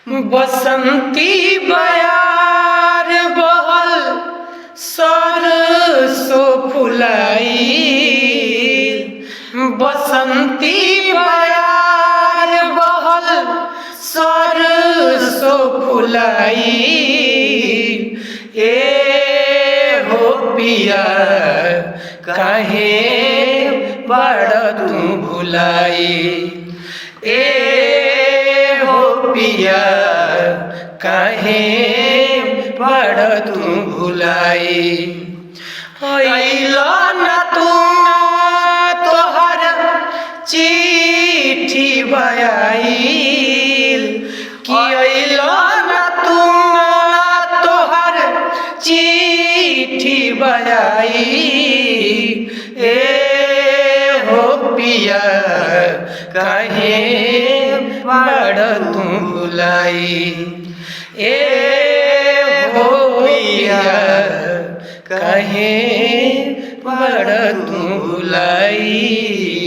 बसंती बयार बहल सरसों फुलाई। बसंती बयार बहल सरसों फुलाई। ए हो पिया काहे बड़ तू भुलाई। ए हो पिया काहे बड़ तू भुलाई। अइला ना तू तोहर चिट्ठी बयाइल कि अइला ना तू तोहर चिट्ठी बयाइल। ए हो पिया काहे बड़ तू भुलाई। ए हो पिया काहे बड़ तू भुलाई।